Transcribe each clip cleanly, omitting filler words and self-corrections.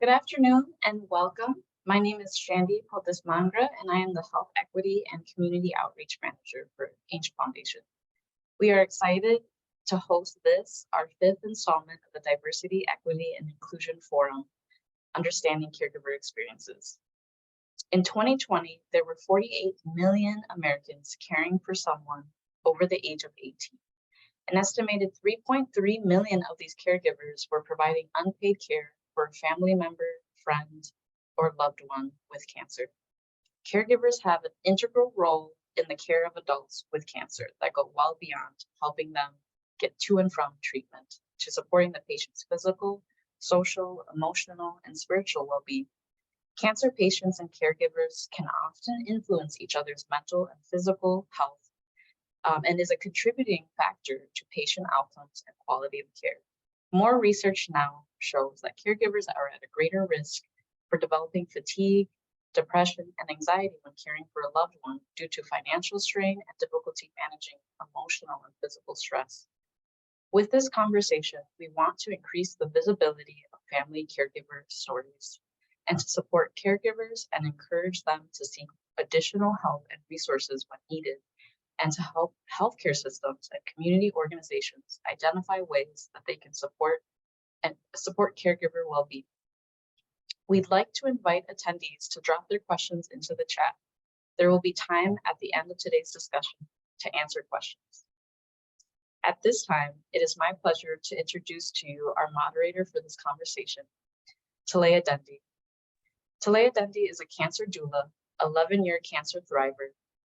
Good afternoon and welcome. My name is Sheena Pruitt and I am the Health Equity and Community Outreach Manager for Angel Foundation. We are excited to host this, our fifth installment of the Diversity, Equity, and Inclusion Forum, Understanding Caregiver Experiences. In 2020, there were 48 million Americans caring for someone over the age of 18. An estimated 3.3 million of these caregivers were providing unpaid care for a family member, friend, or loved one with cancer. Caregivers have an integral role in the care of adults with cancer that go well beyond helping them get to and from treatment to supporting the patient's physical, social, emotional, and spiritual well-being. Cancer patients and caregivers can often influence each other's mental and physical health and is a contributing factor to patient outcomes and quality of care. More research now shows that caregivers are at a greater risk for developing fatigue, depression, and anxiety when caring for a loved one due to financial strain and difficulty managing emotional and physical stress. With this conversation, we want to increase the visibility of family caregiver stories and to support caregivers and encourage them to seek additional help and resources when needed, and to help healthcare systems and community organizations identify ways that they can support caregiver well-being. We'd like to invite attendees to drop their questions into the chat. There will be time at the end of today's discussion to answer questions. At this time, it is my pleasure to introduce to you our moderator for this conversation, Talaya Dendy. Talaya Dendy is a cancer doula, 11-year cancer thriver,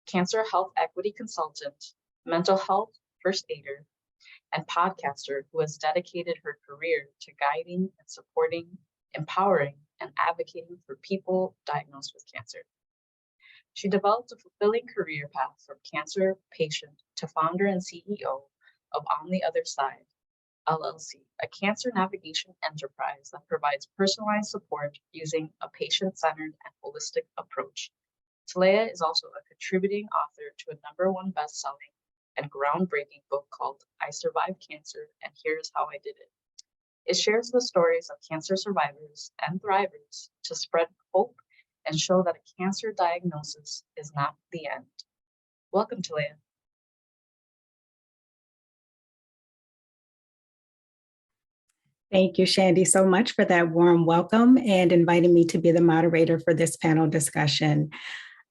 cancer health equity consultant, mental health first aider, and podcaster who has dedicated her career to guiding and supporting, empowering, and advocating for people diagnosed with cancer. She developed a fulfilling career path from cancer patient to founder and CEO of On the Other Side, LLC, a cancer navigation enterprise that provides personalized support using a patient-centered and holistic approach. Talaya is also a contributing author to a #1 best-selling and groundbreaking book called I Survived Cancer and Here's How I Did It. It shares the stories of cancer survivors and thrivers to spread hope and show that a cancer diagnosis is not the end. Welcome, Talaya. Thank you, Shandy, so much for that warm welcome and inviting me to be the moderator for this panel discussion.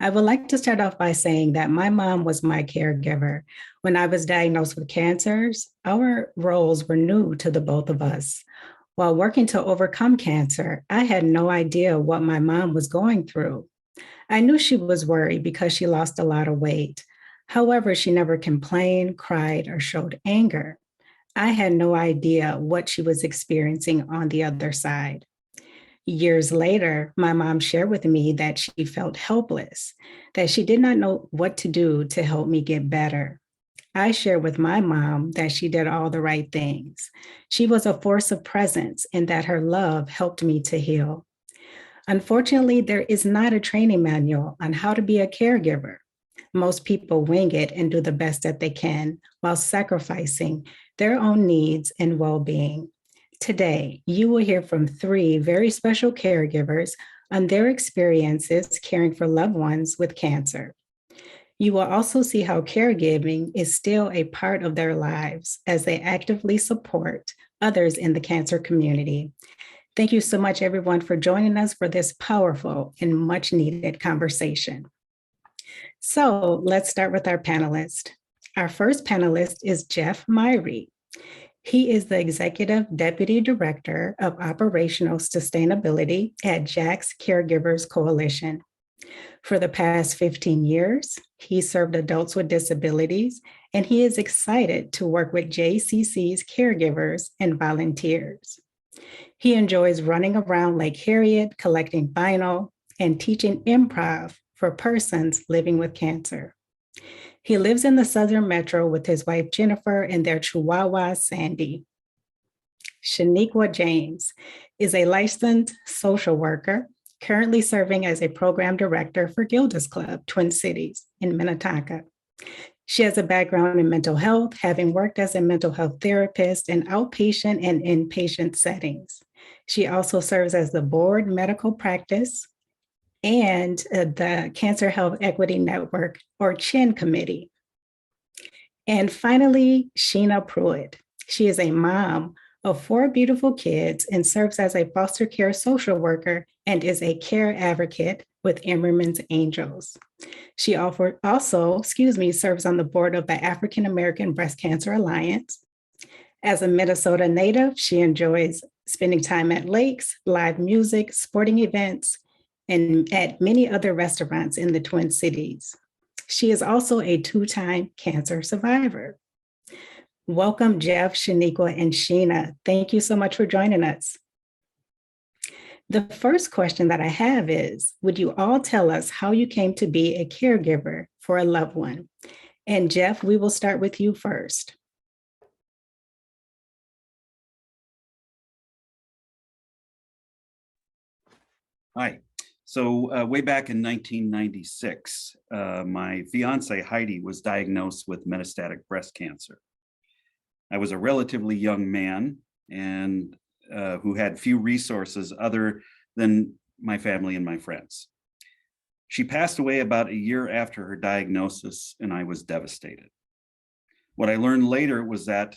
I would like to start off by saying that my mom was my caregiver. When I was diagnosed with cancers, our roles were new to the both of us. While working to overcome cancer, I had no idea what my mom was going through. I knew she was worried because she lost a lot of weight. However, she never complained, cried, or showed anger. I had no idea what she was experiencing on the other side. Years later, my mom shared with me that she felt helpless, that she did not know what to do to help me get better. I shared with my mom that she did all the right things. She was a force of presence and that her love helped me to heal. Unfortunately, there is not a training manual on how to be a caregiver. Most people wing it and do the best that they can while sacrificing their own needs and well-being. Today, you will hear from 3 very special caregivers on their experiences caring for loved ones with cancer. You will also see how caregiving is still a part of their lives as they actively support others in the cancer community. Thank you so much, everyone, for joining us for this powerful and much needed conversation. So let's start with our panelists. Our first panelist is Jeff Myhre. He is the Executive Deputy Director of Operational Sustainability at Jack's Caregivers Coalition. For the past 15 years, he served adults with disabilities, and he is excited to work with JCC's caregivers and volunteers. He enjoys running around Lake Harriet, collecting vinyl, and teaching improv for persons living with cancer. He lives in the Southern Metro with his wife, Jennifer, and their Chihuahua, Sandy. Shanequa James is a licensed social worker, currently serving as a program director for Gilda's Club, Twin Cities in Minnetonka. She has a background in mental health, having worked as a mental health therapist in outpatient and inpatient settings. She also serves as the board medical practice and the Cancer Health Equity Network, or CHIN committee. And finally, Sheena Pruitt. She is a mom of 4 beautiful kids and serves as a foster care social worker and is a care advocate with Emmerman's Angels. She also serves on the board of the African American Breast Cancer Alliance. As a Minnesota native, she enjoys spending time at lakes, live music, sporting events, and at many other restaurants in the Twin Cities. She is also a 2-time cancer survivor. Welcome, Jeff, Shanequa, and Sheena. Thank you so much for joining us. The first question that I have is, would you all tell us how you came to be a caregiver for a loved one? And Jeff, we will start with you first. Hi. So way back in 1996, my fiance Heidi was diagnosed with metastatic breast cancer. I was a relatively young man and who had few resources other than my family and my friends. She passed away about a year after her diagnosis, and I was devastated. What I learned later was that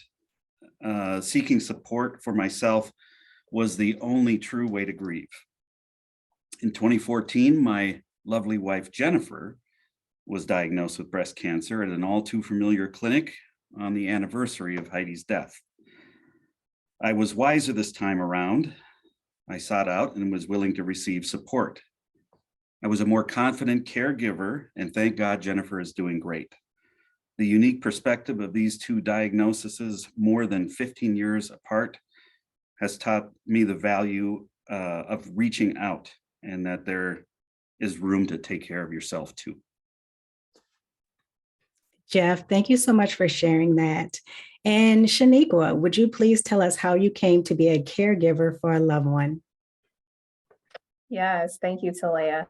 seeking support for myself was the only true way to grieve. In 2014, my lovely wife, Jennifer, was diagnosed with breast cancer at an all too familiar clinic on the anniversary of Heidi's death. I was wiser this time around. I sought out and was willing to receive support. I was a more confident caregiver, and thank God Jennifer is doing great. The unique perspective of these two diagnoses, more than 15 years apart, has taught me the value of reaching out, and that there is room to take care of yourself too. Jeff, thank you so much for sharing that. And Shanequa, would you please tell us how you came to be a caregiver for a loved one? Yes, thank you, Talaya.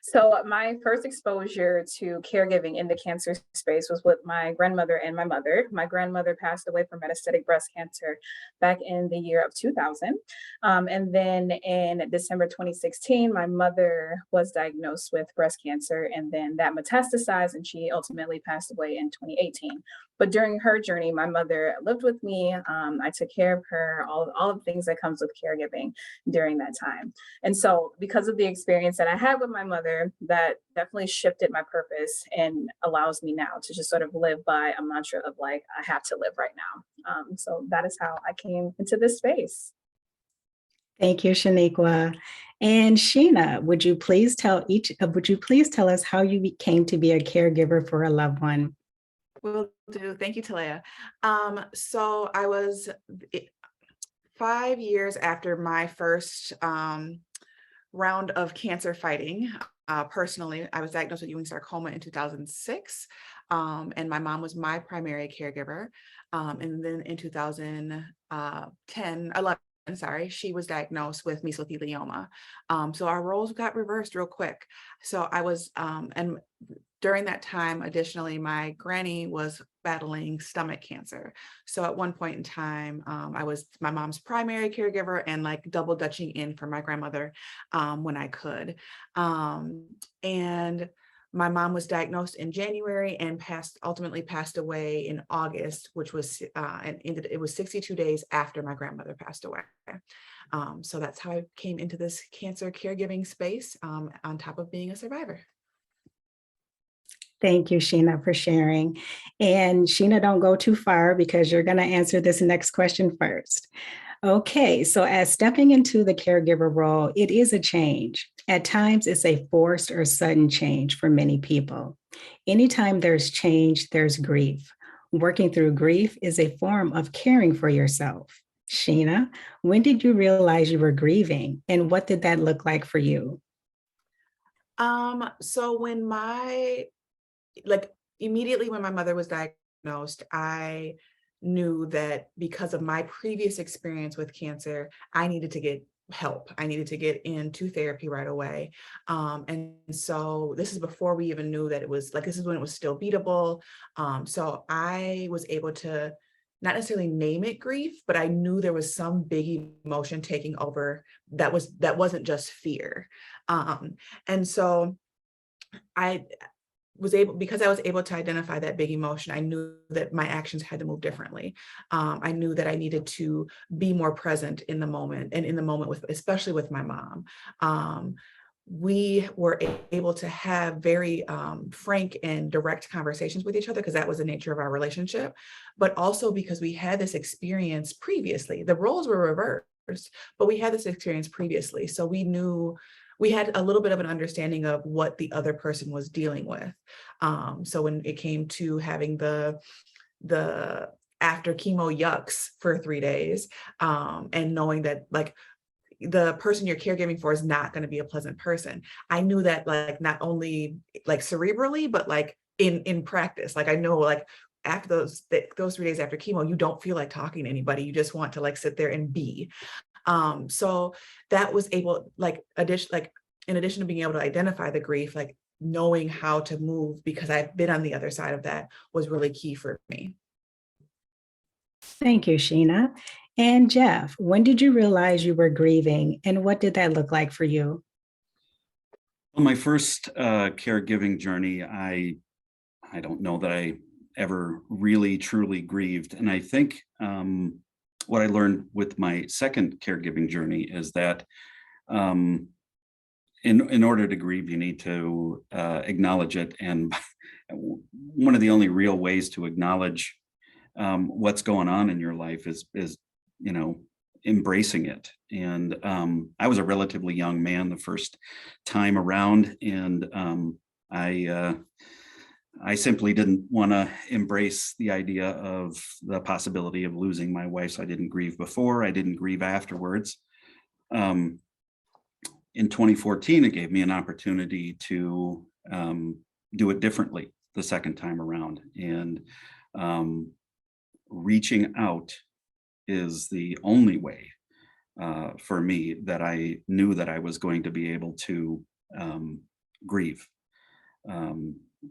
So my first exposure to caregiving in the cancer space was with my grandmother and my mother. My grandmother passed away from metastatic breast cancer back in the year of 2000. And then in December 2016, my mother was diagnosed with breast cancer, and then that metastasized, and she ultimately passed away in 2018. But during her journey, my mother lived with me. I took care of her, all of the things that comes with caregiving during that time. And so because of the experience that I had with my mother, that definitely shifted my purpose and allows me now to just sort of live by a mantra of like, I have to live right now. So that is how I came into this space. Thank you, Shanequa. And Sheena, would you please tell us how you came to be a caregiver for a loved one? Will do. Thank you, Talaya. So I was 5 years after my first round of cancer fighting. Personally, I was diagnosed with Ewing sarcoma in 2006, and my mom was my primary caregiver. And then in 11, she was diagnosed with mesothelioma. So our roles got reversed real quick. So I was, and during that time, additionally, my granny was battling stomach cancer. So at one point in time, I was my mom's primary caregiver and like double dutching in for my grandmother when I could. And my mom was diagnosed in January and ultimately passed away in August, which was it was 62 days after my grandmother passed away. So that's how I came into this cancer caregiving space, on top of being a survivor. Thank you, Sheena, for sharing. And Sheena, don't go too far because you're going to answer this next question first. Okay, so as stepping into the caregiver role, it is a change. At times, it's a forced or sudden change for many people. Anytime there's change, there's grief. Working through grief is a form of caring for yourself. Sheena, when did you realize you were grieving, and what did that look like for you? So when immediately when my mother was diagnosed, I knew that because of my previous experience with cancer, I needed to get help. I needed to get into therapy right away. And so this is before we even knew that it was like, this is when it was still beatable. So I was able to not necessarily name it grief, but I knew there was some big emotion taking over that wasn't just fear. And so I was able, because I was able to identify that big emotion, I knew that my actions had to move differently. I knew that I needed to be more present in the moment, and in the moment with, especially with my mom. We were able to have very frank and direct conversations with each other, because that was the nature of our relationship, but also because we had this experience previously. The roles were reversed, but we had this experience previously. So we knew, we had a little bit of an understanding of what the other person was dealing with. So when it came to having the after chemo yucks for 3 days, and knowing that like the person you're caregiving for is not going to be a pleasant person, I knew that, like, not only like cerebrally, but like in practice. Like I know, like after those 3 days after chemo, you don't feel like talking to anybody. You just want to like sit there and be. So that was able, like in addition to being able to identify the grief, like knowing how to move, because I've been on the other side of that, was really key for me. Thank you, Sheena. And Jeff, when did you realize you were grieving, and what did that look like for you? On my first caregiving journey, I don't know that I ever really truly grieved. And I think what I learned with my second caregiving journey is that in order to grieve, you need to acknowledge it. And one of the only real ways to acknowledge what's going on in your life is embracing it. And I was a relatively young man the first time around, and I simply didn't want to embrace the idea of the possibility of losing my wife. So I didn't grieve before, I didn't grieve afterwards. In 2014, it gave me an opportunity to do it differently the second time around. And reaching out is the only way for me that I knew that I was going to be able to grieve.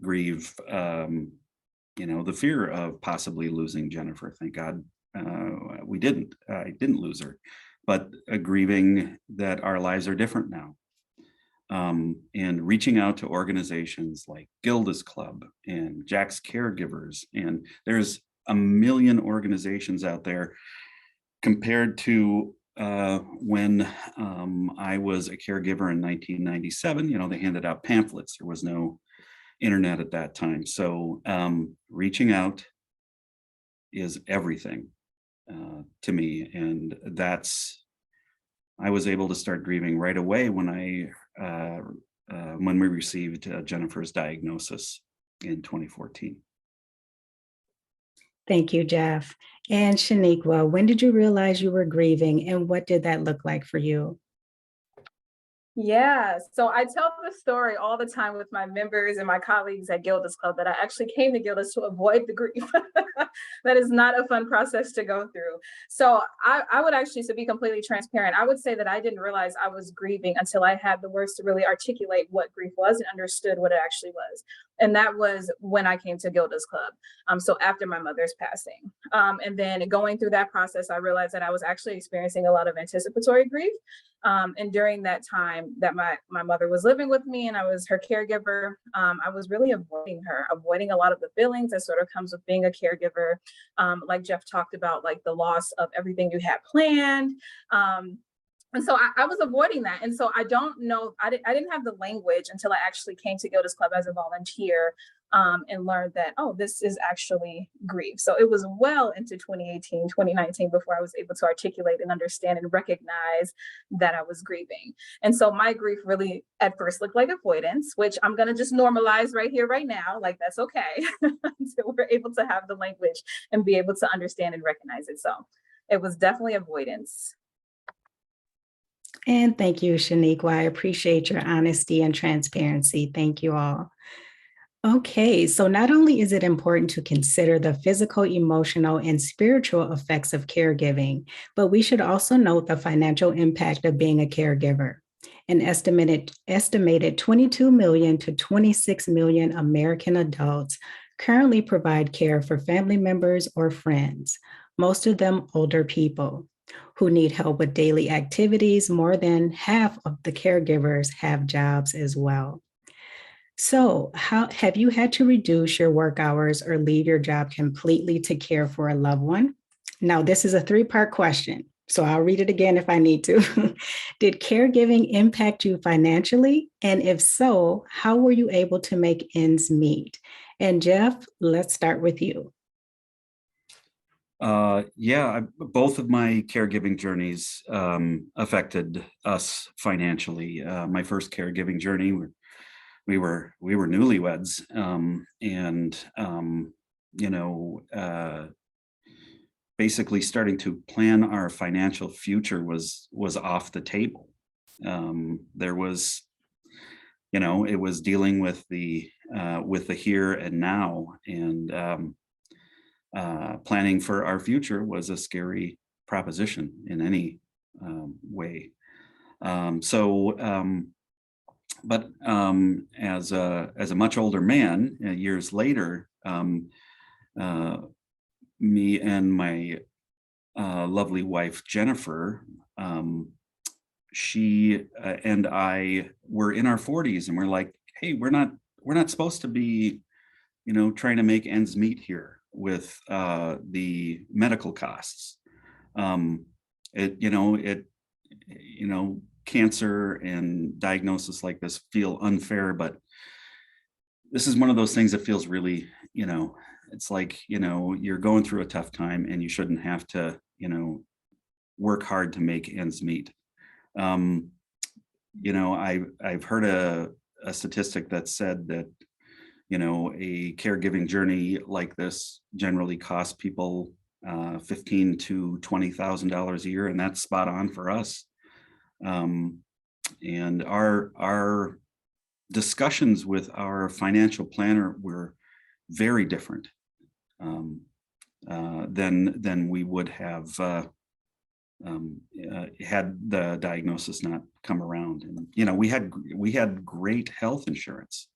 Grieve, the fear of possibly losing Jennifer. Thank God I didn't lose her, but grieving that our lives are different now. And reaching out to organizations like Gilda's Club and Jack's Caregivers, and there's a million organizations out there compared to when I was a caregiver in 1997. They handed out pamphlets. There was no internet at that time. So reaching out is everything to me. And I was able to start grieving right away when we received Jennifer's diagnosis in 2014. Thank you, Jeff. And Shanequa, when did you realize you were grieving, and what did that look like for you? Yeah, so I tell the story all the time with my members and my colleagues at Gilda's Club that I actually came to Gilda's to avoid the grief. That is not a fun process to go through. So I would actually, to be completely transparent, I would say that I didn't realize I was grieving until I had the words to really articulate what grief was and understood what it actually was. And that was when I came to Gilda's Club. So after my mother's passing. And then going through that process, I realized that I was actually experiencing a lot of anticipatory grief. And during that time that my mother was living with me and I was her caregiver, I was really avoiding a lot of the feelings that sort of comes with being a caregiver. Like Jeff talked about, like the loss of everything you had planned. And so I was avoiding that. And so I don't know, I didn't have the language until I actually came to Gilda's Club as a volunteer and learned that, oh, this is actually grief. So it was well into 2018, 2019 before I was able to articulate and understand and recognize that I was grieving. And so my grief really at first looked like avoidance, which I'm going to just normalize right here, right now. Like, that's okay. Until we're able to have the language and be able to understand and recognize it. So it was definitely avoidance. And thank you, Shanequa. I appreciate your honesty and transparency. Thank you all. Okay, so not only is it important to consider the physical, emotional, and spiritual effects of caregiving, but we should also note the financial impact of being a caregiver. An estimated 22 million to 26 million American adults currently provide care for family members or friends. most of them older people who need help with daily activities. More than half of the caregivers have jobs as well. So, how have you had to reduce your work hours or leave your job completely to care for a loved one? Now, this is a three-part question, so I'll read it again if I need to. Did caregiving impact you financially? And if so, how were you able to make ends meet? And Jeff, let's start with you. Both of my caregiving journeys affected us financially. My first caregiving journey, we were newlyweds, basically starting to plan our financial future was off the table. There was, it was dealing with the here and now, and planning for our future was a scary proposition in any way. But as a much older man, years later, me and my lovely wife Jennifer, she and I were in our 40s, and we're like, hey, we're not supposed to be, trying to make ends meet here with the medical costs. Cancer and diagnosis like this feel unfair, but this is one of those things that feels really, it's like, you're going through a tough time and you shouldn't have to, work hard to make ends meet. I've heard a statistic that said that, a caregiving journey like this generally costs people $15,000 to $20,000 a year, and that's spot on for us. And our discussions with our financial planner were very different than we would have had the diagnosis not come around. And we had great health insurance,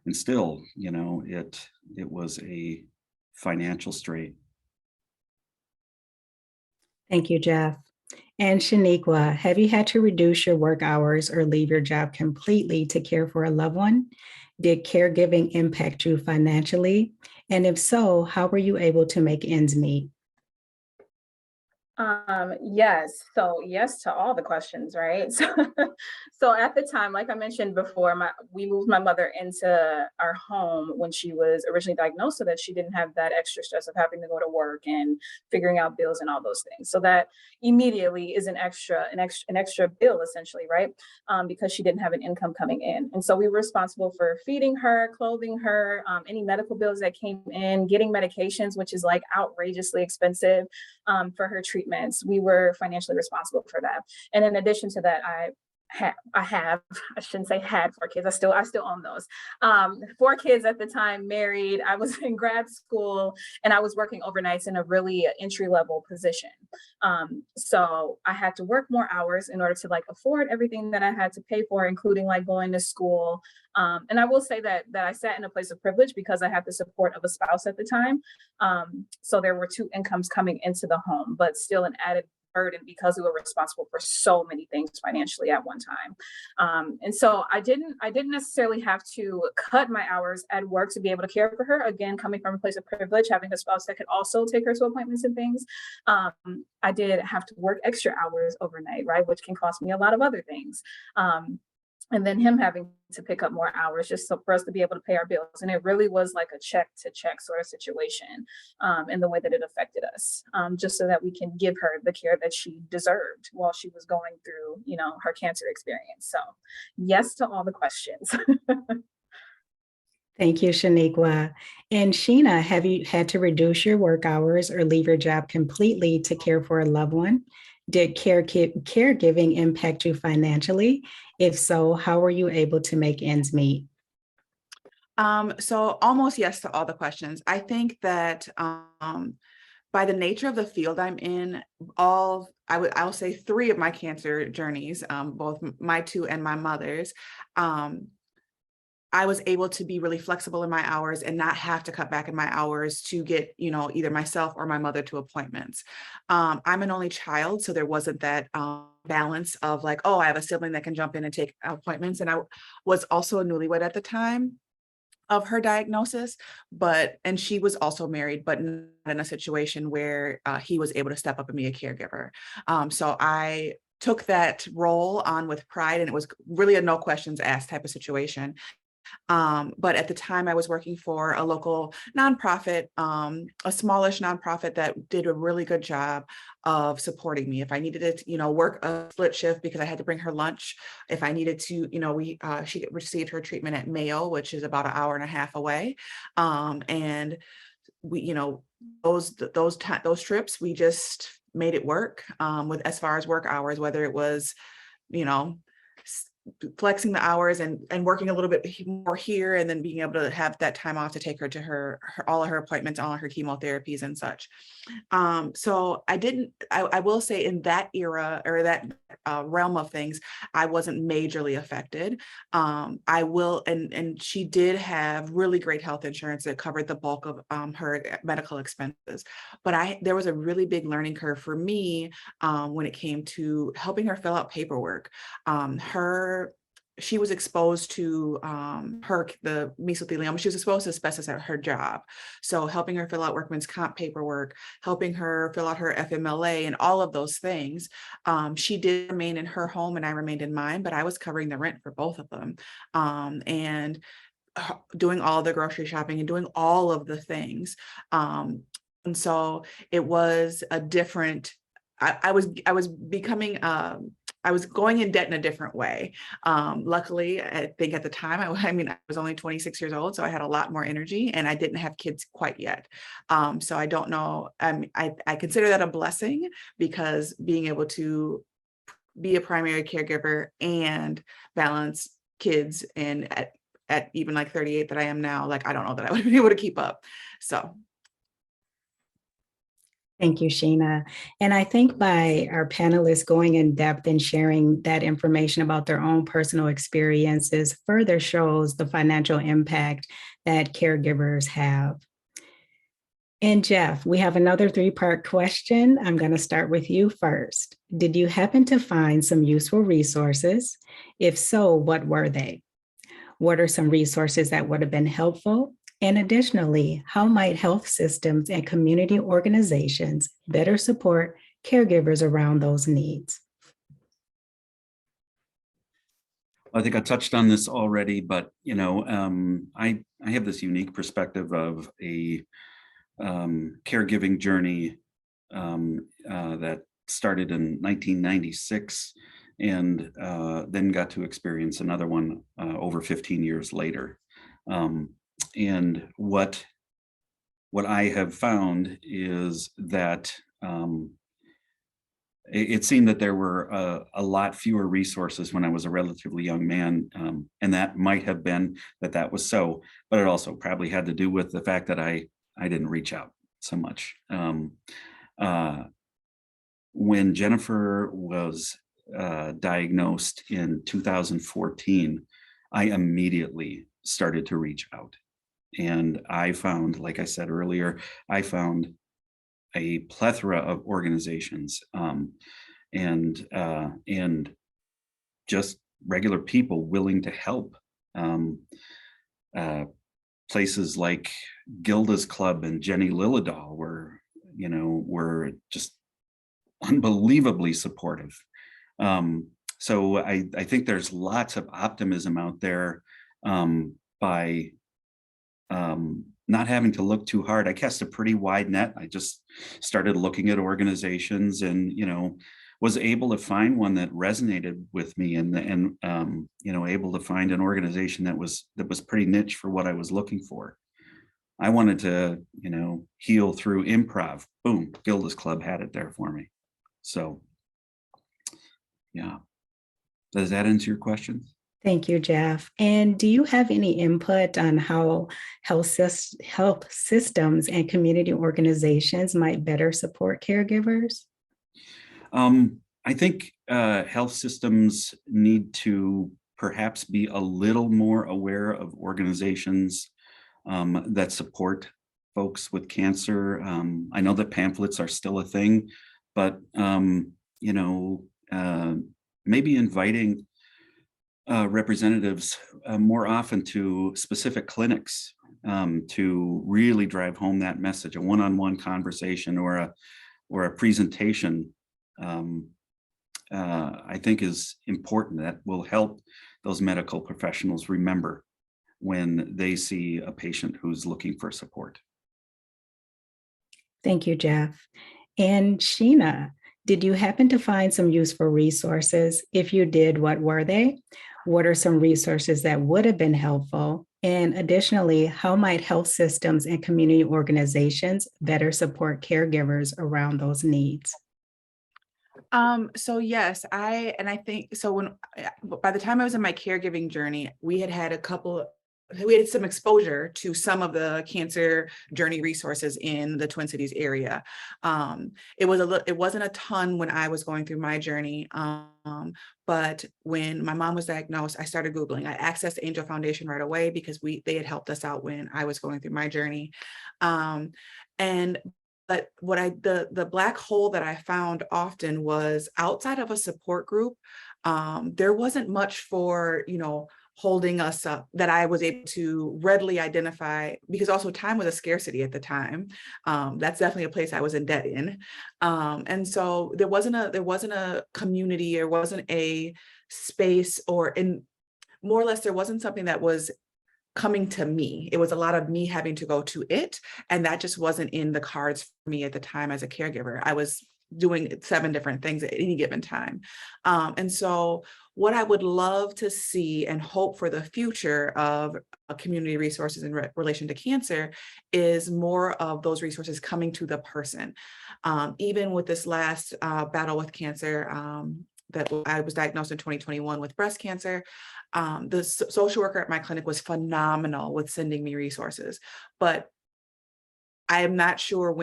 and still, it was a financial strain. Thank you, Jeff. And Shanequa, have you had to reduce your work hours or leave your job completely to care for a loved one? Did caregiving impact you financially? And if so, how were you able to make ends meet? Yes. So yes to all the questions, right? So at the time, like I mentioned before, we moved my mother into our home when she was originally diagnosed, so that she didn't have that extra stress of having to go to work and figuring out bills and all those things. So that immediately is an extra bill, essentially, right? Because she didn't have an income coming in. And so we were responsible for feeding her, clothing her, any medical bills that came in, getting medications, which is like outrageously expensive for her treatments. We were financially responsible for that. And in addition to that, I shouldn't say had 4 kids. I still own those. 4 kids at the time, married. I was in grad school and I was working overnights in a really entry-level position. So I had to work more hours in order to afford everything that I had to pay for, including going to school. And I will say that I sat in a place of privilege because I had the support of a spouse at the time. So there were 2 incomes coming into the home, but still an added burden because we were responsible for so many things financially at one time. And so I didn't necessarily have to cut my hours at work to be able to care for her. Again, coming from a place of privilege, having a spouse that could also take her to appointments and things. I did have to work extra hours overnight, right? Which can cost me a lot of other things. And then him having to pick up more hours just for us to be able to pay our bills. And it really was like a check to check sort of situation in the way that it affected us, just so that we can give her the care that she deserved while she was going through, her cancer experience. So yes to all the questions. Thank you, Shanequa. And Sheena, have you had to reduce your work hours or leave your job completely to care for a loved one? Did caregiving impact you financially? If so, how were you able to make ends meet? So almost yes to all the questions. I think that by the nature of the field I'm in, I'll say 3 of my cancer journeys, both my 2 and my mother's, I was able to be really flexible in my hours and not have to cut back in my hours to get, either myself or my mother to appointments. I'm an only child, so there wasn't that balance of like, oh, I have a sibling that can jump in and take appointments. And I was also a newlywed at the time of her diagnosis, and she was also married, but not in a situation where he was able to step up and be a caregiver. So I took that role on with pride, and it was really a no questions asked type of situation. But at the time I was working for a local nonprofit, a smallish nonprofit that did a really good job of supporting me. If I needed to, work a split shift because I had to bring her lunch, if I needed to, she received her treatment at Mayo, which is about an hour and a half away. And we, those trips, we just made it work with as far as work hours, whether it was, flexing the hours and working a little bit more here, and then being able to have that time off to take her to her all of her appointments, all of her chemotherapies and such. So I will say in that era or that realm of things, I wasn't majorly affected. And she did have really great health insurance that covered the bulk of her medical expenses. But there was a really big learning curve for me when it came to helping her fill out paperwork. She was exposed to the mesothelioma. She was exposed to asbestos at her job. So helping her fill out workman's comp paperwork, helping her fill out her FMLA and all of those things. She did remain in her home and I remained in mine, but I was covering the rent for both of them. And doing all the grocery shopping and doing all of the things. And so it was a different, I was becoming, I was going in debt in a different way. Luckily, I think at the time, I was only 26 years old, so I had a lot more energy and I didn't have kids quite yet. So I don't know, I consider that a blessing, because being able to be a primary caregiver and balance kids and at even like 38 that I am now, like, I don't know that I would be able to keep up. So. Thank you, Sheena. And I think by our panelists going in depth and sharing that information about their own personal experiences further shows the financial impact that caregivers have. And Jeff, we have another 3-part question. I'm going to start with you first. Did you happen to find some useful resources? If so, what were they? What are some resources that would have been helpful? And additionally, how might health systems and community organizations better support caregivers around those needs? I think I touched on this already, but I have this unique perspective of a caregiving journey that started in 1996 and then got to experience another one over 15 years later. And what I have found is that it seemed that there were a lot fewer resources when I was a relatively young man, and that might have been that was so, but it also probably had to do with the fact that I didn't reach out so much. When Jennifer was diagnosed in 2014, I immediately started to reach out. And I found, like I said earlier, I found a plethora of organizations and just regular people willing to help. Places like Gilda's Club and Jenny Lillidahl were just unbelievably supportive. So I think there's lots of optimism out there by not having to look too hard. I cast a pretty wide net. I just started looking at organizations and, was able to find one that resonated with me and able to find an organization that was pretty niche for what I was looking for. I wanted to, heal through improv. Boom, Gilda's Club had it there for me. So, yeah. Does that answer your question? Thank you, Jeff. And do you have any input on how health systems and community organizations might better support caregivers? I think health systems need to perhaps be a little more aware of organizations that support folks with cancer. I know that pamphlets are still a thing, but maybe inviting representatives more often to specific clinics to really drive home that message. A one-on-one conversation or a presentation, I think is important. That will help those medical professionals remember when they see a patient who's looking for support. Thank you, Jeff. And Sheena, did you happen to find some useful resources? If you did, what were they? What are some resources that would have been helpful? And additionally, how might health systems and community organizations better support caregivers around those needs? So yes, I think so by the time I was in my caregiving journey, we had some exposure to some of the cancer journey resources in the Twin Cities area. It wasn't a ton when I was going through my journey. But when my mom was diagnosed, I started Googling. I accessed Angel Foundation right away because they had helped us out when I was going through my journey. But the black hole that I found often was outside of a support group. There wasn't much for, holding us up that I was able to readily identify, because also time was a scarcity at the time. That's definitely a place I was in debt in. And so there wasn't a community, there wasn't a space, more or less, there wasn't something that was coming to me. It was a lot of me having to go to it. And that just wasn't in the cards for me at the time as a caregiver. I was doing 7 different things at any given time. And so what I would love to see and hope for the future of community resources in relation to cancer is more of those resources coming to the person. Even with this last battle with cancer, that I was diagnosed in 2021 with breast cancer, the social worker at my clinic was phenomenal with sending me resources, but I am not sure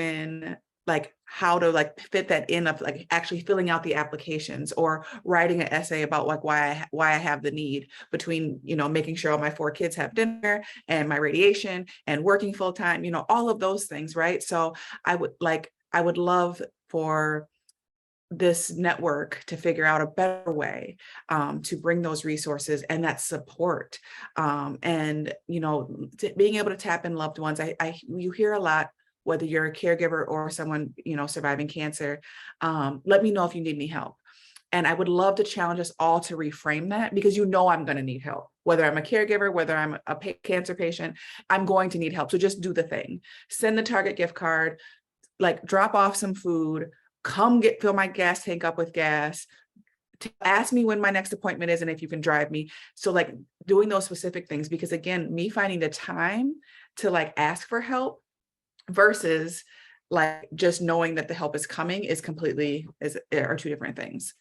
how to fit that in of actually filling out the applications or writing an essay about why I have the need between, making sure all my 4 kids have dinner and my radiation and working full time, all of those things. Right. So I would love for this network to figure out a better way to bring those resources and that support, and being able to tap in loved ones. You hear a lot, whether you're a caregiver or someone surviving cancer, let me know if you need any help. And I would love to challenge us all to reframe that, because I'm going to need help, whether I'm a caregiver, whether I'm a cancer patient, I'm going to need help. So just do the thing. Send the Target gift card, drop off some food, come fill my gas tank up with gas, ask me when my next appointment is and if you can drive me. So doing those specific things, because again, me finding the time to ask for help versus just knowing that the help is coming are 2 different things.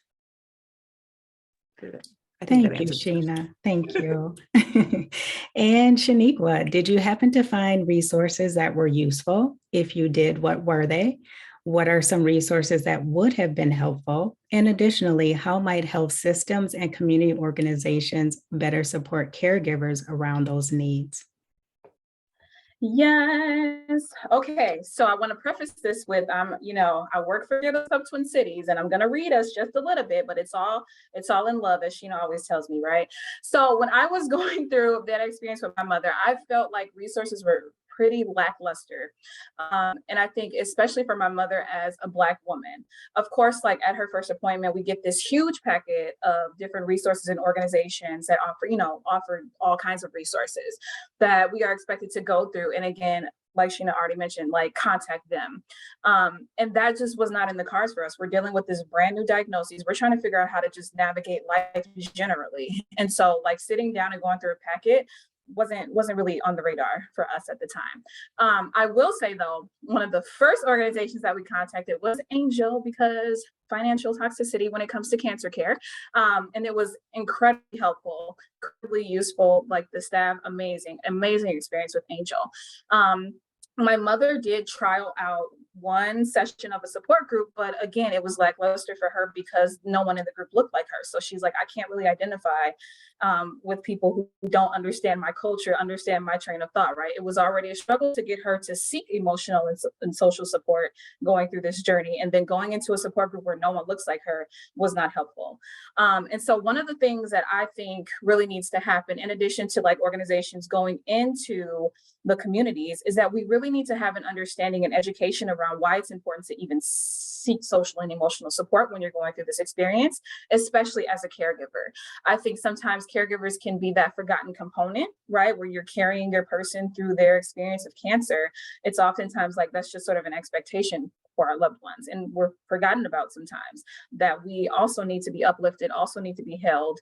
I think Thank you, Sheena. Thank you. And Shanequa, did you happen to find resources that were useful? If you did, what were they? What are some resources that would have been helpful? And additionally, how might health systems and community organizations better support caregivers around those needs? Yes. Okay. So I want to preface this with, I work for the Twin Cities, and I'm going to read us just a little bit, but it's all in love, as Sheena always tells me, right? So when I was going through that experience with my mother, I felt like resources were pretty lackluster. And I think especially for my mother as a Black woman, of course, at her first appointment, we get this huge packet of different resources and organizations that offer all kinds of resources that we are expected to go through. And again, like Sheena already mentioned, contact them. And that just was not in the cards for us. We're dealing with this brand new diagnosis. We're trying to figure out how to just navigate life generally. And so sitting down and going through a packet wasn't really on the radar for us at the time. I will say though, one of the first organizations that we contacted was Angel, because financial toxicity when it comes to cancer care. And it was incredibly helpful, incredibly useful, the staff, amazing experience with Angel. My mother did trial out one session of a support group, but again, it was lackluster for her because no one in the group looked like her. So she's like, I can't really identify with people who don't understand my culture, understand my train of thought, right? It was already a struggle to get her to seek emotional and social support going through this journey. And then going into a support group where no one looks like her was not helpful. And so one of the things that I think really needs to happen, in addition to like organizations going into the communities, is that we really need to have an understanding and education around why it's important to even seek social and emotional support when you're going through this experience, especially as a caregiver. I think sometimes caregivers can be that forgotten component, right? Where you're carrying your person through their experience of cancer. It's oftentimes like that's just sort of an expectation for our loved ones, and we're forgotten about sometimes, that we also need to be uplifted, also need to be held.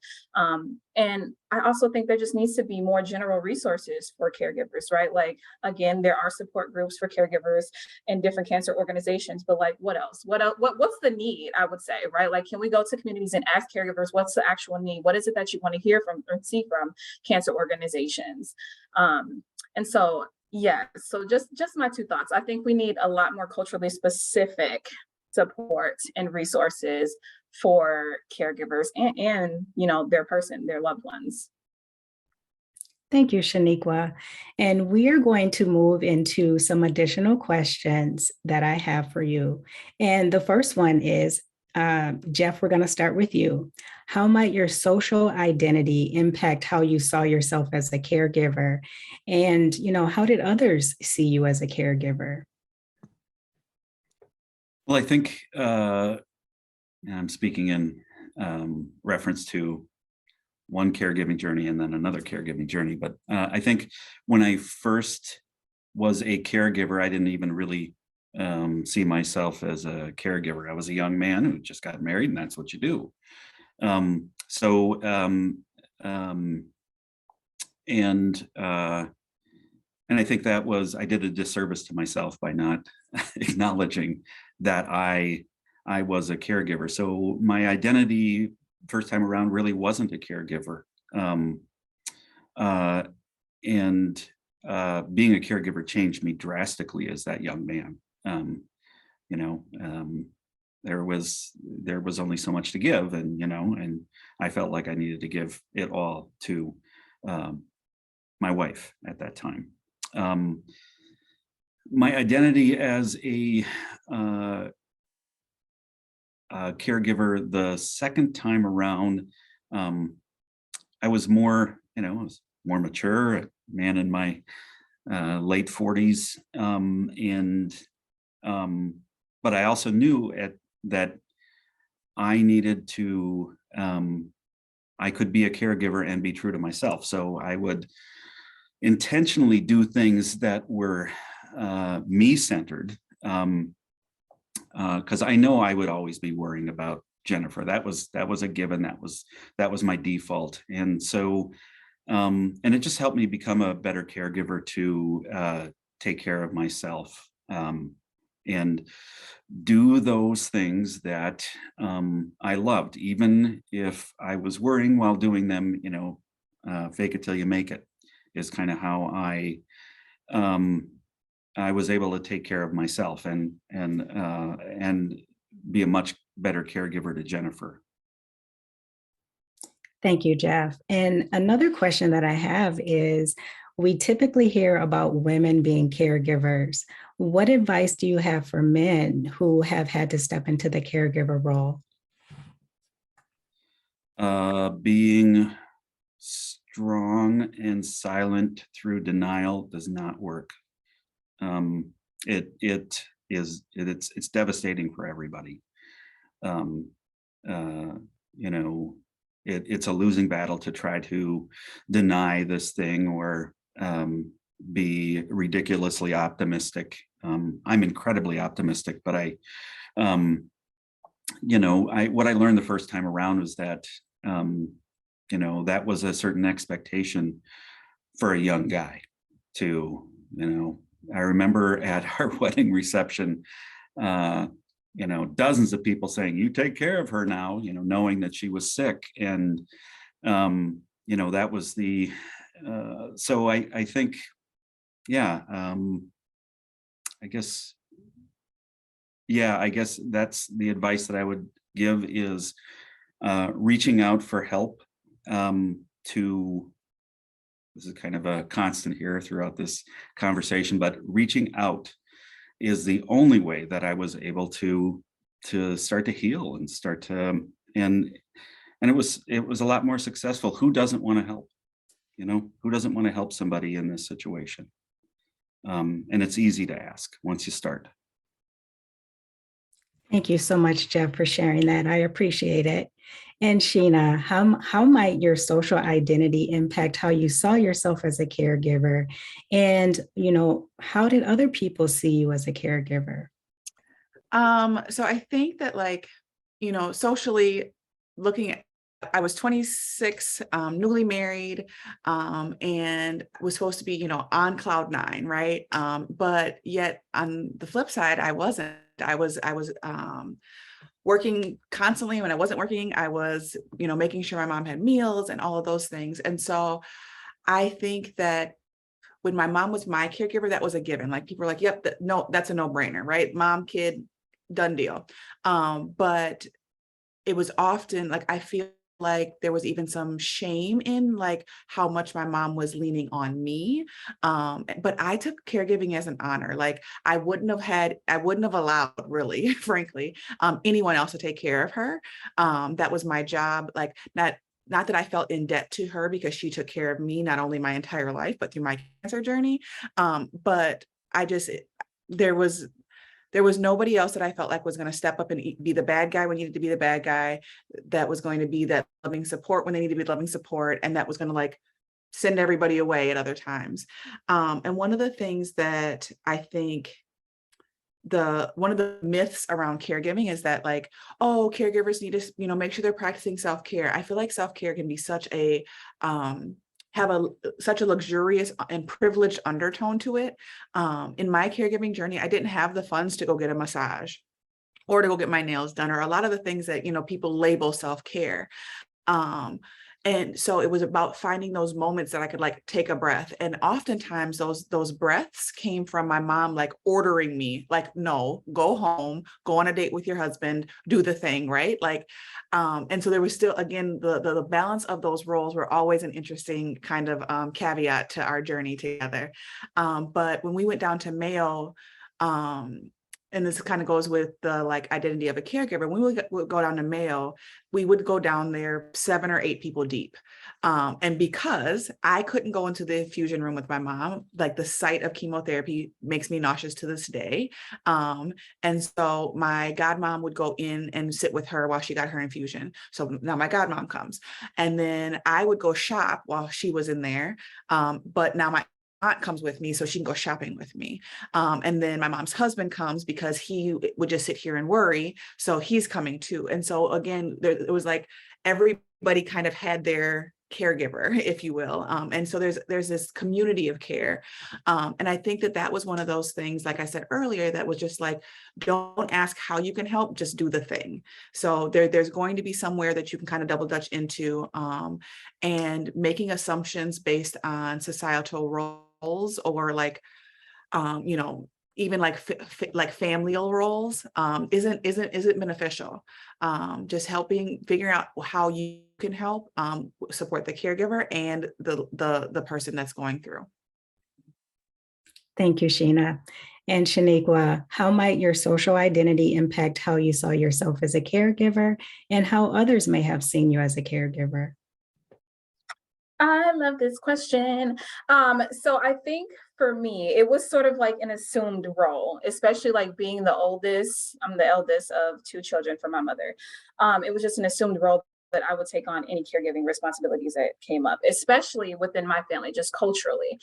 And I also think there just needs to be more general resources for caregivers, right? Like, again, there are support groups for caregivers and different cancer organizations, but like, what else? What's the need, I would say, right? Like, can we go to communities and ask caregivers, what's the actual need? What is it that you want to hear from or see from cancer organizations? And so, yeah, so just my two thoughts. I think we need a lot more culturally specific support and resources for caregivers and you know, their loved ones. Thank you, Shanequa. And we are going to move into some additional questions that I have for you. And the first one is, Jeff, we're going to start with you. How might your social identity impact how you saw yourself as a caregiver? And, you know, how did others see you as a caregiver? Well, I think I'm speaking in reference to one caregiving journey and then another caregiving journey. But I think when I first was a caregiver, I didn't even really see myself as a caregiver. I was a young man who just got married, and that's what you do. And I think that was, I did a disservice to myself by not acknowledging that I was a caregiver. So my identity first time around really wasn't a caregiver. Being a caregiver changed me drastically as that young man. There was only so much to give, and I felt like I needed to give it all to my wife at that time. My identity as a caregiver the second time around, I was more mature, a man in my late 40s, but I also knew that I needed to, I could be a caregiver and be true to myself. So I would intentionally do things that were me-centered, because I know I would always be worrying about Jennifer. That was a given. That was my default. And so, and it just helped me become a better caregiver to take care of myself, and do those things that I loved, even if I was worrying while doing them. Fake it till you make it is kind of how I was able to take care of myself and be a much better caregiver to Jennifer. Thank you, Jeff. And another question that I have is, we typically hear about women being caregivers. What advice do you have for men who have had to step into the caregiver role? Being strong and silent through denial does not work. It's devastating for everybody. It's a losing battle to try to deny this thing or be ridiculously optimistic. I'm incredibly optimistic, but what I learned the first time around was that that was a certain expectation for a young guy to, I remember at our wedding reception, dozens of people saying, "You take care of her now," knowing that she was sick. And, that was the, so I think, yeah, I guess yeah, I guess that's the advice that I would give is reaching out for help. To This is kind of a constant here throughout this conversation, but reaching out is the only way that I was able to start to heal and start to and it was a lot more successful. Who doesn't want to help? You know, who doesn't want to help somebody in this situation? And it's easy to ask once you start. Thank you so much, Jeff, for sharing that. I appreciate it. And Sheena, how might your social identity impact how you saw yourself as a caregiver? And, how did other people see you as a caregiver? So I think that socially looking at, I was 26, newly married, and was supposed to be, on cloud nine, right? But yet on the flip side, I wasn't. I was working constantly. When I wasn't working, I was, making sure my mom had meals and all of those things. And so I think that when my mom was my caregiver, that was a given. Like people were like, yep, no, that's a no-brainer, right? Mom, kid, done deal. But it was often like, I feel like there was even some shame in like how much my mom was leaning on me. But I took caregiving as an honor. Like I wouldn't have allowed really, frankly, anyone else to take care of her. That was my job. Like not that I felt in debt to her because she took care of me, not only my entire life, but through my cancer journey. But there was nobody else that I felt like was going to step up and be the bad guy when needed to be the bad guy, that was going to be that loving support when they needed to be loving support, and that was going to like send everybody away at other times. And one of the things that I think one of the myths around caregiving is that like, oh, caregivers need to, make sure they're practicing self-care. I feel like self-care can be such a such a luxurious and privileged undertone to it. In my caregiving journey, I didn't have the funds to go get a massage or to go get my nails done, or a lot of the things that, people label self-care. And so it was about finding those moments that I could like take a breath. And oftentimes those breaths came from my mom, like ordering me, like, no, go home, go on a date with your husband, do the thing, right? Like, and so there was still, again, the balance of those roles were always an interesting kind of caveat to our journey together. But when we went down to Mayo, and this kind of goes with the like identity of a caregiver. When we would go down to Mayo, we would go down there 7 or 8 people deep. And because I couldn't go into the infusion room with my mom, like the sight of chemotherapy makes me nauseous to this day. And so my godmom would go in and sit with her while she got her infusion. So now my godmom comes, and then I would go shop while she was in there. But now my aunt comes with me so she can go shopping with me. And then my mom's husband comes because he would just sit here and worry. So he's coming too. And so again, it was like everybody kind of had their caregiver, if you will. And so there's this community of care. And I think that was one of those things, like I said earlier, that was just like, don't ask how you can help, just do the thing. So there's going to be somewhere that you can kind of double dutch into, and making assumptions based on societal roles or like, even like familial roles isn't beneficial. Just figuring out how you can help support the caregiver and the person that's going through. Thank you, Sheena. And Shanequa, how might your social identity impact how you saw yourself as a caregiver and how others may have seen you as a caregiver? I love this question. So I think for me, it was sort of like an assumed role, especially like being the oldest. I'm the eldest of 2 children from my mother. It was just an assumed role that I would take on any caregiving responsibilities that came up, especially within my family, just culturally.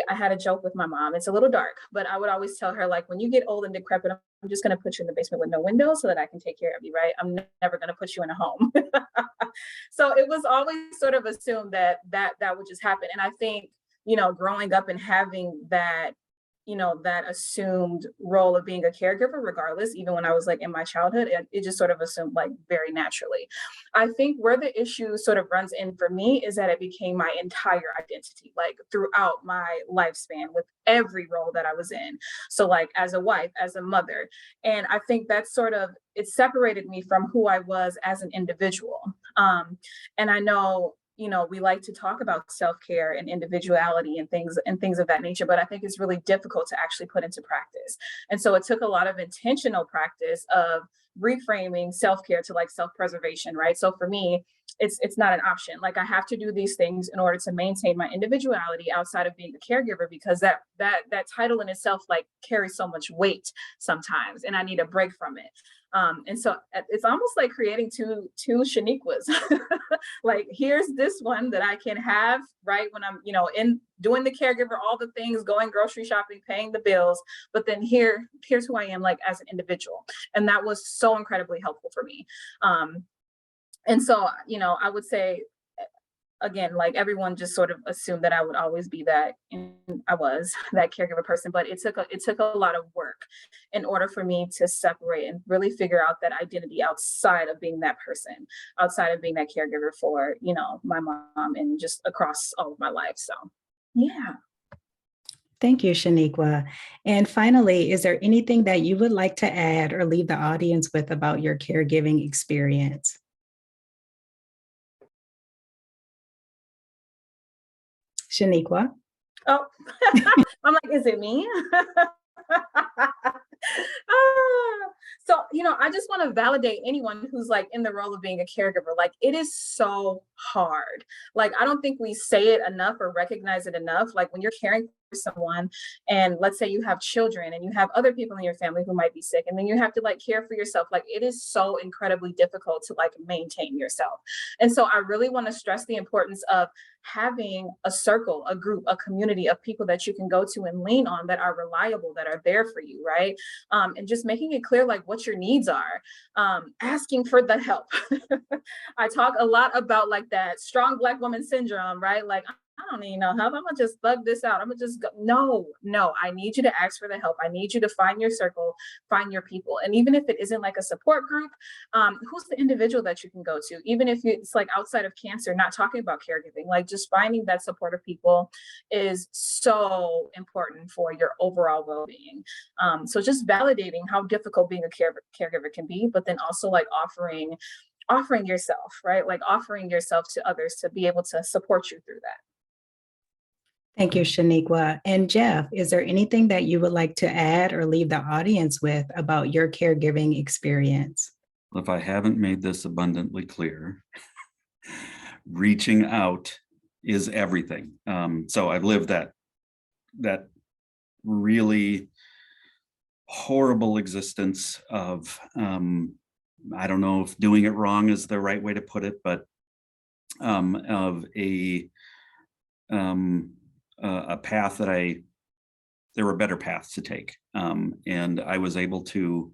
I had a joke with my mom. It's a little dark, but I would always tell her, like, when you get old and decrepit, I'm just going to put you in the basement with no windows so that I can take care of you, right? I'm never going to put you in a home. So it was always sort of assumed that would just happen. And I think, growing up and having that, that assumed role of being a caregiver regardless, even when I was like in my childhood, it just sort of assumed like very naturally. I think where the issue sort of runs in for me is that it became my entire identity, like throughout my lifespan with every role that I was in. So like as a wife, as a mother. And I think that's sort of, it separated me from who I was as an individual. And I know, we like to talk about self-care and individuality and things of that nature, but I think it's really difficult to actually put into practice. And so it took a lot of intentional practice of reframing self-care to like self-preservation, right? So for me, it's not an option. Like I have to do these things in order to maintain my individuality outside of being a caregiver, because that title in itself like carries so much weight sometimes, and I need a break from it. And so it's almost like creating two Shanequas. Like here's this one that I can have right when I'm, in doing the caregiver, all the things, going grocery shopping, paying the bills. But then here's who I am like as an individual. And that was so incredibly helpful for me. And so, I would say, again, like everyone just sort of assumed that I would always be that, and I was that caregiver person, but it took a lot of work in order for me to separate and really figure out that identity outside of being that person, outside of being that caregiver for, my mom and just across all of my life. So, yeah. Thank you, Shanequa. And finally, is there anything that you would like to add or leave the audience with about your caregiving experience? Shanequa? Oh, I'm like, is it me? So, I just want to validate anyone who's like in the role of being a caregiver. Like it is so hard. Like, I don't think we say it enough or recognize it enough. Like when you're caring for someone, and let's say you have children and you have other people in your family who might be sick, and then you have to like care for yourself. Like it is so incredibly difficult to like maintain yourself. And so I really want to stress the importance of having a circle, a group, a community of people that you can go to and lean on, that are reliable, that are there for you, right? And just making it clear like what your needs are, asking for the help. I talk a lot about like that strong Black woman syndrome, right? Like I don't need no help. I'm gonna just thug this out. I'm gonna just go. No, I need you to ask for the help. I need you to find your circle, find your people. And even if it isn't like a support group, who's the individual that you can go to? Even if it's like outside of cancer, not talking about caregiving, like just finding that supportive people is so important for your overall well-being. So just validating how difficult being a caregiver can be, but then also like offering yourself, right? Like offering yourself to others to be able to support you through that. Thank you, Shanequa. And Jeff, is there anything that you would like to add or leave the audience with about your caregiving experience? If I haven't made this abundantly clear, reaching out is everything. So I've lived that really horrible existence of, I don't know if doing it wrong is the right way to put it, but of a path that there were better paths to take. And I was able to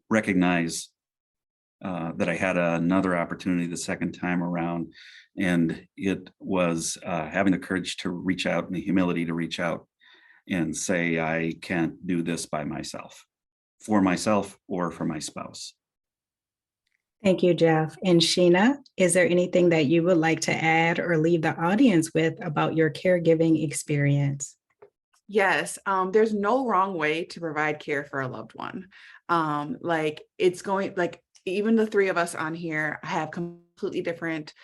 recognize that I had another opportunity the second time around. And it was having the courage to reach out and the humility to reach out and say, I can't do this by myself, for myself or for my spouse. Thank you, Jeff. And Sheena, is there anything that you would like to add or leave the audience with about your caregiving experience? Yes, there's no wrong way to provide care for a loved one. Even the three of us on here have completely different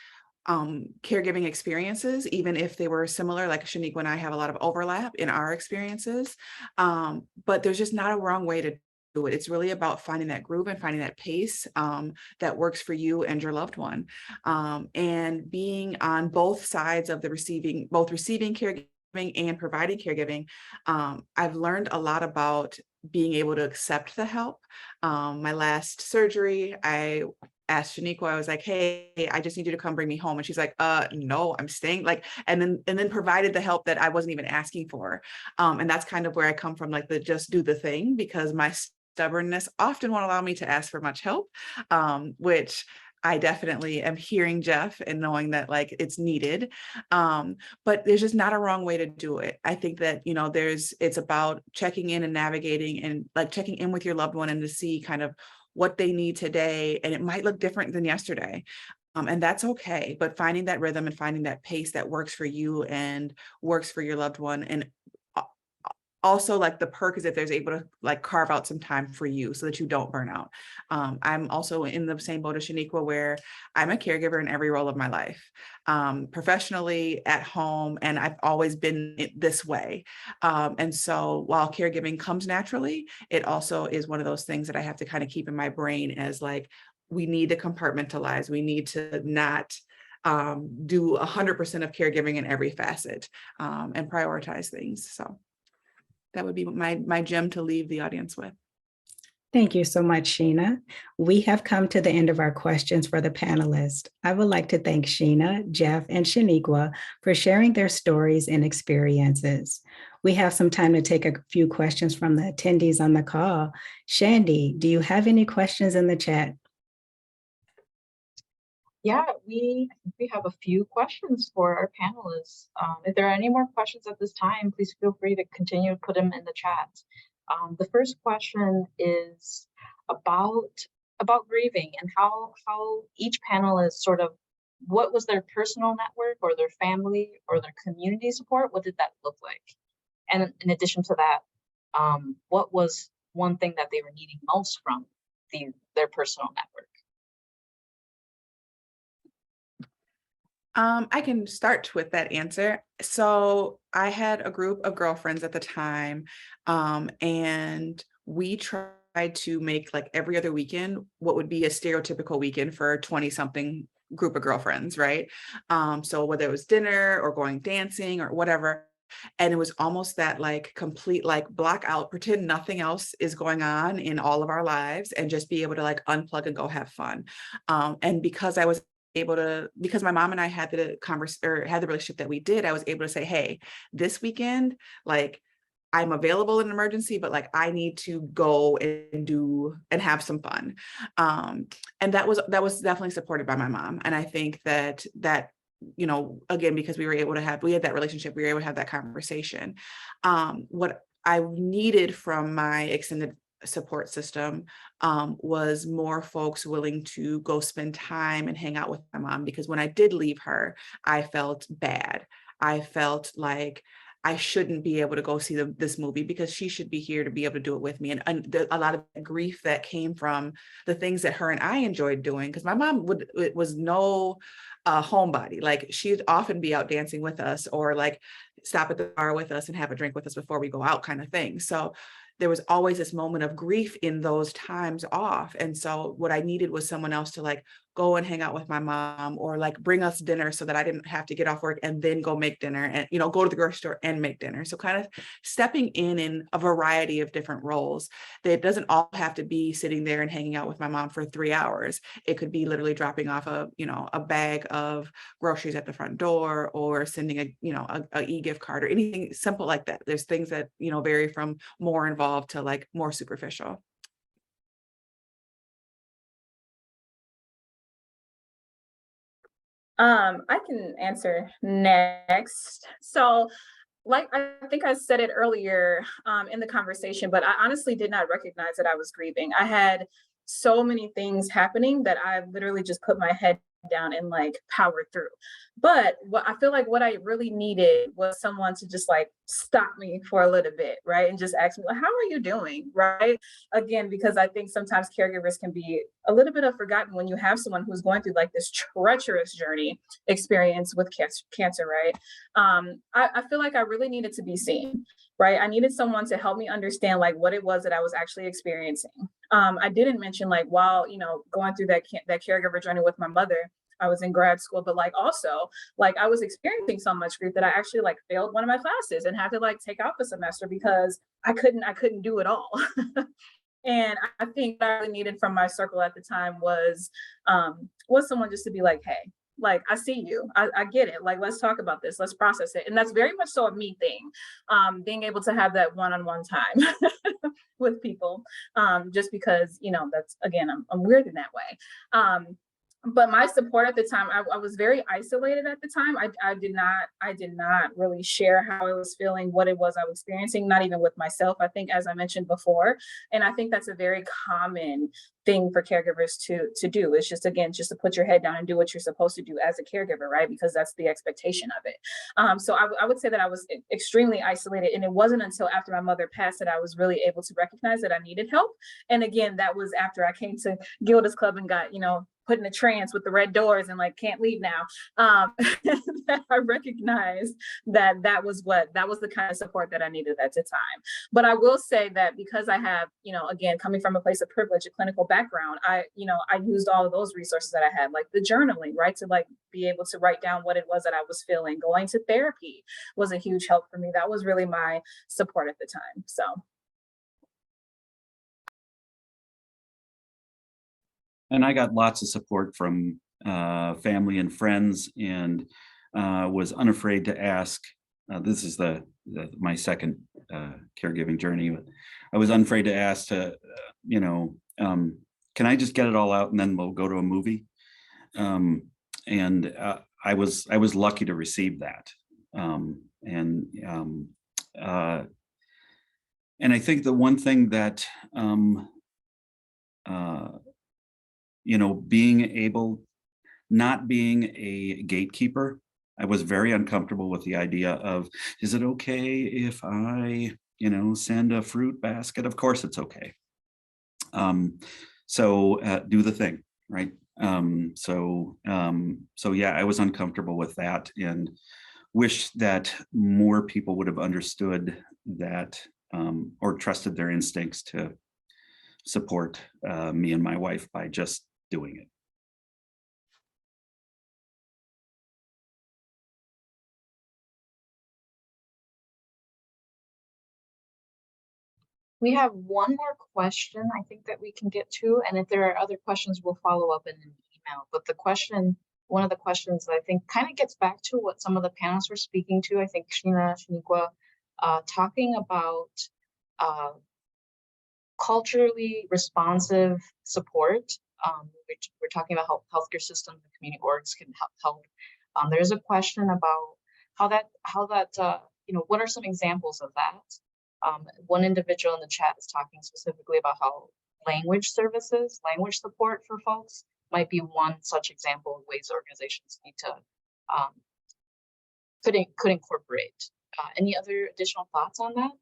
caregiving experiences, even if they were similar. Like Shanequa and I have a lot of overlap in our experiences, but there's just not a wrong way to do it. It's really about finding that groove and finding that pace that works for you and your loved one, and being on both sides of both receiving caregiving and providing caregiving. I've learned a lot about being able to accept the help. My last surgery, I asked Shanequa, I was like, hey, I just need you to come bring me home. And she's like, no, I'm staying. And then provided the help that I wasn't even asking for. And that's kind of where I come from, like the just do the thing, because my stubbornness often won't allow me to ask for much help, which I definitely am hearing Jeff and knowing that like it's needed. But there's just not a wrong way to do it. I think that, you know, it's about checking in and navigating and like checking in with your loved one and to see kind of what they need today. And it might look different than yesterday. And that's okay. But finding that rhythm and finding that pace that works for you and works for your loved one. And also like the perk is if there's able to like carve out some time for you so that you don't burn out. I'm also in the same boat as Shanequa where I'm a caregiver in every role of my life, professionally, at home, and I've always been this way. And so while caregiving comes naturally, it also is one of those things that I have to kind of keep in my brain as like, we need to compartmentalize. We need to not do 100% of caregiving in every facet and prioritize things. So that would be my gem to leave the audience with. Thank you so much, Sheena. We have come to the end of our questions for the panelists. I would like to thank Sheena, Jeff, and Shanequa for sharing their stories and experiences. We have some time to take a few questions from the attendees on the call. Shandy, do you have any questions in the chat? Yeah, we have a few questions for our panelists. If there are any more questions at this time, please feel free to continue to put them in the chat. The first question is about grieving and how each panelist sort of, what was their personal network or their family or their community support? What did that look like? And in addition to that, what was one thing that they were needing most from their personal network? I can start with that answer. So I had a group of girlfriends at the time, and we tried to make like every other weekend what would be a stereotypical weekend for a 20-something group of girlfriends, right? So whether it was dinner or going dancing or whatever, and it was almost that like complete like blackout, pretend nothing else is going on in all of our lives and just be able to like unplug and go have fun. And because I was able to, because my mom and I had the relationship that we did, I was able to say, hey, this weekend, like I'm available in an emergency, but like I need to go and do and have some fun. And that was definitely supported by my mom. And I think that you know, again, because we had that relationship, we were able to have that conversation. What I needed from my extended support system was more folks willing to go spend time and hang out with my mom, because when I did leave her, I felt bad. I felt like I shouldn't be able to go see this movie because she should be here to be able to do it with me. And a lot of grief that came from the things that her and I enjoyed doing, because my mom was no homebody. Like she'd often be out dancing with us or like stop at the bar with us and have a drink with us before we go out kind of thing. So there was always this moment of grief in those times off. And so what I needed was someone else to like go and hang out with my mom or like bring us dinner so that I didn't have to get off work and then go make dinner and, you know, go to the grocery store and make dinner. So kind of stepping in a variety of different roles. That doesn't all have to be sitting there and hanging out with my mom for 3 hours. It could be literally dropping off a bag of groceries at the front door or sending a e-gift card or anything simple like that. There's things that, you know, vary from more involved to like more superficial. I can answer next. So like I think I said it earlier in the conversation, but I honestly did not recognize that I was grieving. I had so many things happening that I literally just put my head down and like powered through. But what I feel like what I really needed was someone to just like stop me for a little bit, right? And just ask me, like, how are you doing? Right. Again, because I think sometimes caregivers can be a little bit of forgotten when you have someone who's going through like this treacherous journey experience with cancer, right? I feel like I really needed to be seen, right? I needed someone to help me understand like what it was that I was actually experiencing. I didn't mention like while, you know, going through that caregiver journey with my mother, I was in grad school, but like also like I was experiencing so much grief that I actually like failed one of my classes and had to like take off a semester because I couldn't do it all. And I think what I really needed from my circle at the time was someone just to be like, hey, like I see you, I get it, like let's talk about this, let's process it. And that's very much so a me thing, being able to have that one-on-one time with people, just because, you know, that's again, I'm weird in that way. But my support at the time, I was very isolated at the time. I did not really share how I was feeling, what it was I was experiencing, not even with myself, I think, as I mentioned before. And I think that's a very common thing for caregivers to do. It's just, again, just to put your head down and do what you're supposed to do as a caregiver, right? Because that's the expectation of it. So I would say that I was extremely isolated. And it wasn't until after my mother passed that I was really able to recognize that I needed help. And again, that was after I came to Gilda's Club and got, put in a trance with the red doors and like can't leave now. That I recognized that was the kind of support that I needed at the time. But I will say that because I have, again, coming from a place of privilege, a clinical background, I used all of those resources that I had, like the journaling, right? To like be able to write down what it was that I was feeling. Going to therapy was a huge help for me. That was really my support at the time. So. And I got lots of support from family and friends, and was unafraid to ask. This is my second caregiving journey. I was unafraid to ask can I just get it all out and then we'll go to a movie? And I was lucky to receive that. And I think the one thing that not being a gatekeeper, I was very uncomfortable with the idea of, is it okay if I, send a fruit basket? Of course it's okay. So do the thing, right? So yeah, I was uncomfortable with that and wish that more people would have understood that or trusted their instincts to support me and my wife by just doing it. We have one more question I think that we can get to, and if there are other questions, we'll follow up in an email. But one of the questions I think kind of gets back to what some of the panelists were speaking to. I think Shanequa, talking about culturally responsive support. We're talking about how healthcare systems and community orgs can help. There's a question about how that what are some examples of that? One individual in the chat is talking specifically about how language services, language support for folks might be one such example of ways organizations need to could incorporate. Any other additional thoughts on that?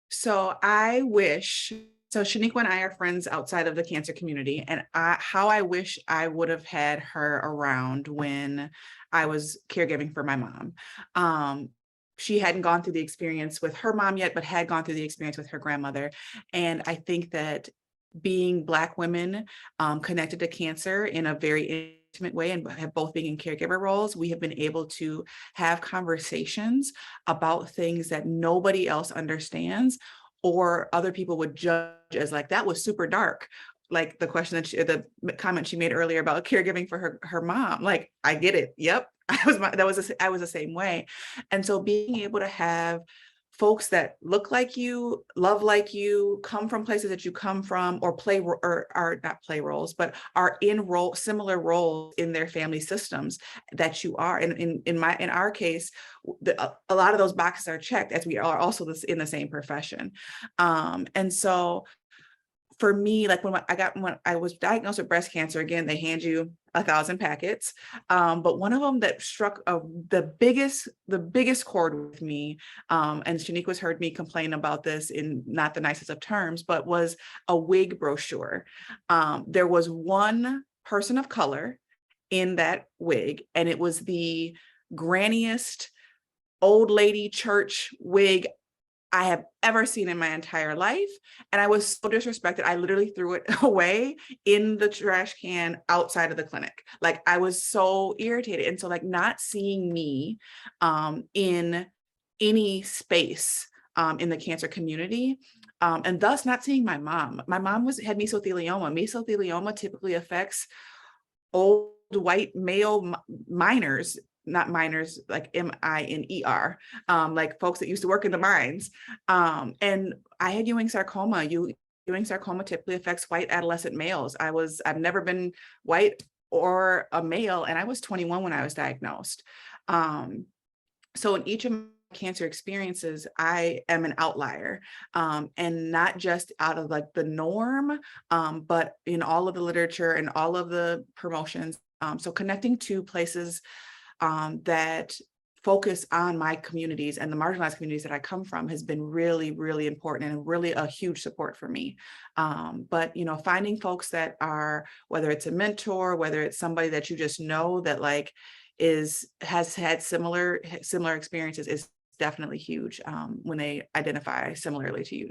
So Shanequa and I are friends outside of the cancer community, and how I wish I would have had her around when I was caregiving for my mom. She hadn't gone through the experience with her mom yet, but had gone through the experience with her grandmother. And I think that being Black women connected to cancer in a very intimate way, and have both being in caregiver roles, we have been able to have conversations about things that nobody else understands, or other people would judge as like, that was super dark. Like the question the comment she made earlier about caregiving for her mom. Like, I get it. Yep. I was the same way. And so being able to have folks that look like you, love like you, come from places that you come from, or are not play roles, but are in similar roles in their family systems that you are. And in our case, a lot of those boxes are checked, as we are also in the same profession. And so for me, like when I was diagnosed with breast cancer, again, they hand you 1,000 packets. But one of them that struck the biggest chord with me, and Shanequa's heard me complain about this in not the nicest of terms, but was a wig brochure. There was one person of color in that wig, and it was the granniest old lady church wig I have ever seen in my entire life. And I was so disrespected. I literally threw it away in the trash can outside of the clinic. Like, I was so irritated. And so like not seeing me in any space in the cancer community, and thus not seeing my mom. My mom had mesothelioma. Mesothelioma typically affects old white male miners, not miners like M-I-N-E-R, like folks that used to work in the mines. And I had Ewing sarcoma. Ewing sarcoma typically affects white adolescent males. I've never been white or a male, and I was 21 when I was diagnosed. So in each of my cancer experiences, I am an outlier, and not just out of like the norm, but in all of the literature and all of the promotions. So connecting to places that focus on my communities and the marginalized communities that I come from has been really, really important and really a huge support for me. But, you know, finding folks that are, whether it's a mentor, whether it's somebody that you just know that like has had similar experiences is definitely huge when they identify similarly to you.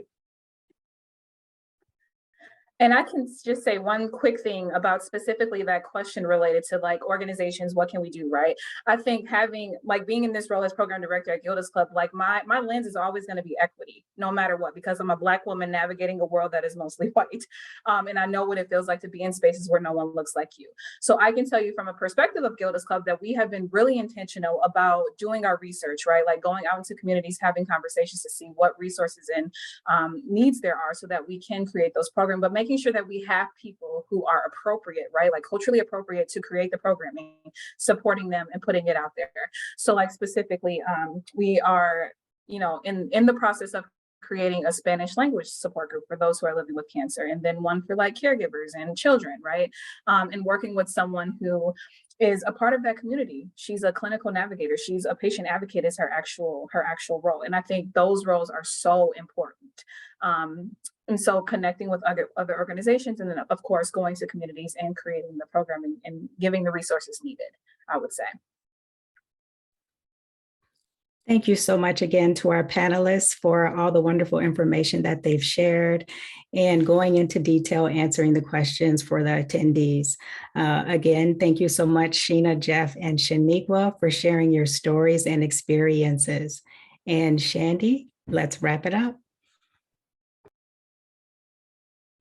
And I can just say one quick thing about specifically that question related to like organizations, what can we do, right? I think having like being in this role as program director at Gilda's Club, like my lens is always going to be equity, no matter what, because I'm a Black woman navigating a world that is mostly white. And I know what it feels like to be in spaces where no one looks like you. So I can tell you from a perspective of Gilda's Club that we have been really intentional about doing our research, right? Like going out into communities, having conversations to see what resources and needs there are so that we can create those programs, but making sure that we have people who are appropriate, right? Like culturally appropriate to create the programming, supporting them and putting it out there. So like specifically, we are, you know, in the process of creating a Spanish language support group for those who are living with cancer, and then one for like caregivers and children, right? And working with someone who is a part of that community. She's a clinical navigator. She's a patient advocate is her actual role. And I think those roles are so important. And so connecting with other organizations, and then of course, going to communities and creating the programming and giving the resources needed, I would say. Thank you so much again to our panelists for all the wonderful information that they've shared and going into detail answering the questions for the attendees. Again, thank you so much, Sheena, Jeff, and Shanequa for sharing your stories and experiences. And Shandy, let's wrap it up.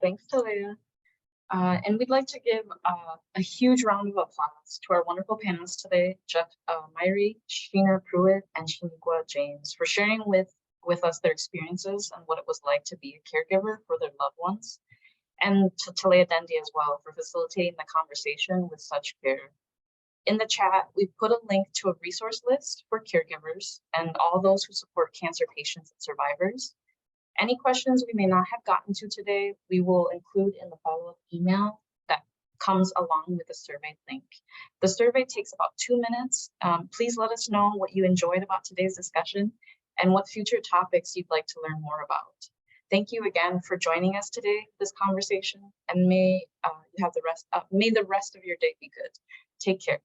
Thanks, Talaya. And we'd like to give a huge round of applause to our wonderful panelists today, Jeff, Myhre, Sheena Pruitt, and Shanequa James, for sharing with us their experiences and what it was like to be a caregiver for their loved ones, and to Talaya Dendy as well for facilitating the conversation with such care. In the chat, we've put a link to a resource list for caregivers and all those who support cancer patients and survivors. Any questions we may not have gotten to today, we will include in the follow-up email that comes along with the survey link. The survey takes about 2 minutes. Please let us know what you enjoyed about today's discussion and what future topics you'd like to learn more about. Thank you again for joining us today, this conversation, and may the rest of your day be good. Take care.